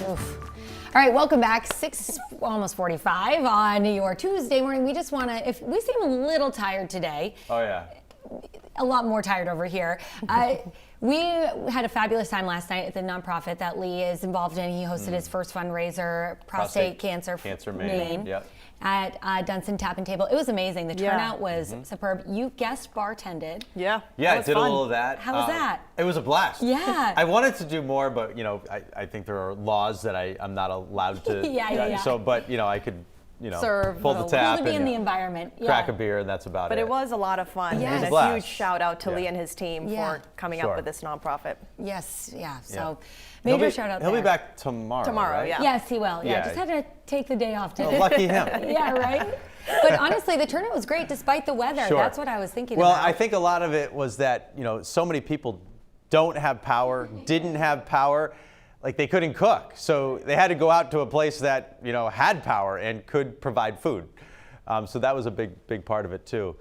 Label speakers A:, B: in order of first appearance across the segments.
A: Oof. All right, welcome back. Almost 45 on your Tuesday morning. We just want to, if we seem a little tired today.
B: Oh, yeah.
A: A lot more tired over here. We had a fabulous time last night at the nonprofit that Lee is involved in. He hosted his first fundraiser, prostate cancer
B: Maine. Yep.
A: At Dunstan Tap and Table. It was amazing. The turnout was superb. You guest bartended.
C: Yeah,
B: I did a little of that.
A: How was that?
B: It was a blast.
A: Yeah.
B: I wanted to do more, but I think there are laws that I'm not allowed to.
A: Yeah.
B: So, but I could.
C: Serve,
B: pull the tap
A: to be in
B: and
A: the environment.
B: crack a beer, and that's about it.
C: But it was a lot of fun.
A: Yes.
C: And a huge shout out to Lee and his team for coming up with this nonprofit.
A: Yes, So major shout out there.
B: He'll be back tomorrow. Right?
C: Yeah.
A: Yes, he will. Yeah, just had to take the day off today.
B: Oh, lucky him.
A: Yeah, right? But honestly, the turnout was great despite the weather.
B: Sure.
A: That's what I was thinking
B: Well,
A: about.
B: I think a lot of it was that, so many people don't have power, didn't have power. Like they couldn't cook, so they had to go out to a place that had power and could provide food. So that was a big part of it too.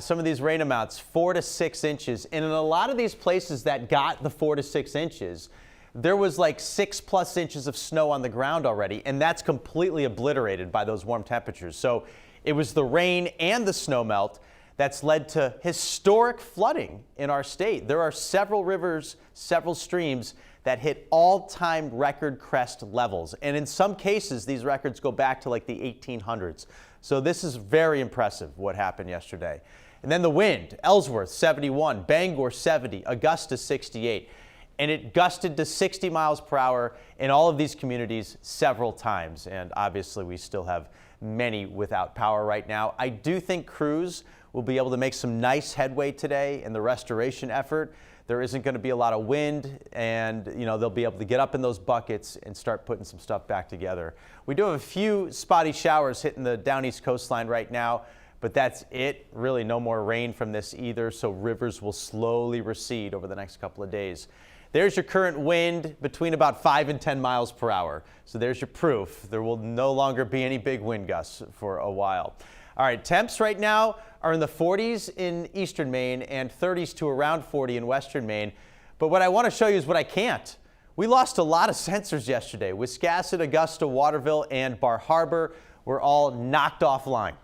B: Some of these rain amounts, 4 to 6 inches, and in a lot of these places that got the 4 to 6 inches, there was like 6+ inches of snow on the ground already, and that's completely obliterated by those warm temperatures. So it was the rain and the snow melt that's led to historic flooding in our state. There are several rivers, several streams that hit all-time record crest levels. And in some cases, these records go back to like the 1800s. So this is very impressive what happened yesterday. And then the wind, Ellsworth 71, Bangor 70, Augusta 68. And it gusted to 60 miles per hour in all of these communities several times. And obviously we still have many without power right now. I do think crews will be able to make some nice headway today in the restoration effort. There isn't going to be a lot of wind, and they'll be able to get up in those buckets and start putting some stuff back together. We do have a few spotty showers hitting the down east coastline right now, but that's it. Really no more rain from this either, so rivers will slowly recede over the next couple of days. There's your current wind between about 5 and 10 miles per hour. So there's your proof. There will no longer be any big wind gusts for a while. All right, temps right now are in the 40s in eastern Maine and 30s to around 40 in western Maine. But what I want to show you is what I can't. We lost a lot of sensors yesterday. Wiscasset, Augusta, Waterville, and Bar Harbor were all knocked offline.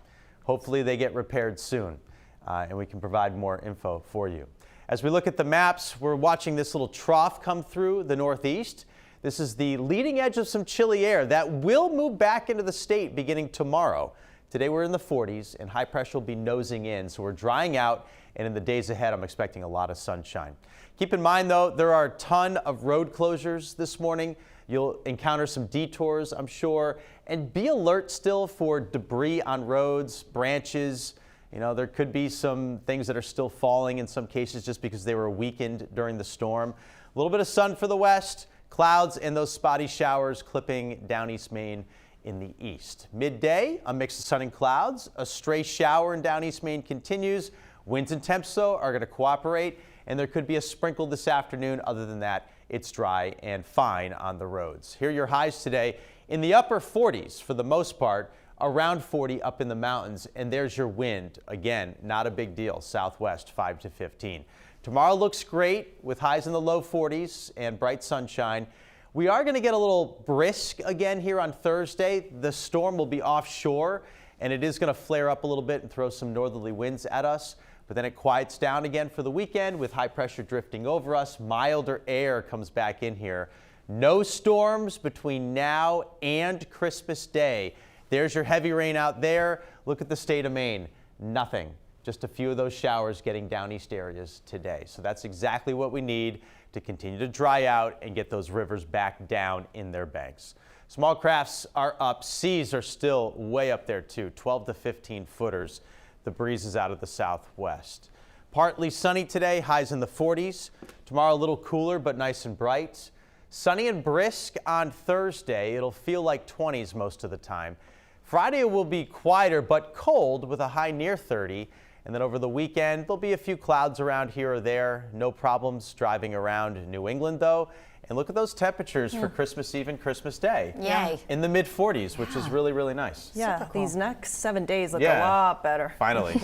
B: Hopefully they get repaired soon, and we can provide more info for you. As we look at the maps, we're watching this little trough come through the northeast. This is the leading edge of some chilly air that will move back into the state beginning tomorrow. Today we're in the 40s and high pressure will be nosing in, so we're drying out, and in the days ahead I'm expecting a lot of sunshine. Keep in mind though, there are a ton of road closures this morning. You'll encounter some detours, I'm sure, and be alert still for debris on roads, branches. There could be some things that are still falling in some cases just because they were weakened during the storm. A little bit of sun for the west, clouds and those spotty showers clipping down East Maine in the east. Midday, a mix of sun and clouds. A stray shower in down East Maine continues. Winds and temps, though, are going to cooperate, and there could be a sprinkle this afternoon. Other than that, it's dry and fine on the roads. Here are your highs today in the upper 40s for the most part, around 40 up in the mountains, and there's your wind. Again, not a big deal, southwest 5 to 15. Tomorrow looks great with highs in the low 40s and bright sunshine. We are going to get a little brisk again here on Thursday. The storm will be offshore, and it is going to flare up a little bit and throw some northerly winds at us. But then it quiets down again for the weekend with high pressure drifting over us. Milder air comes back in here. No storms between now and Christmas Day. There's your heavy rain out there. Look at the state of Maine. Nothing. Just a few of those showers getting down east areas today. So that's exactly what we need to continue to dry out and get those rivers back down in their banks. Small crafts are up. Seas are still way up there too, 12 to 15 footers. The breeze is out of the southwest. Partly sunny today, highs in the 40s. Tomorrow a little cooler but nice and bright. Sunny and brisk on Thursday. It'll feel like 20s most of the time. Friday will be quieter but cold with a high near 30. And then over the weekend, there'll be a few clouds around here or there. No problems driving around New England, though. And look at those temperatures for Christmas Eve and Christmas Day.
A: Yay.
B: In the mid-40s, which is really, really nice.
C: Yeah,
A: Super cool.
C: these next 7 days look a lot better.
B: Finally.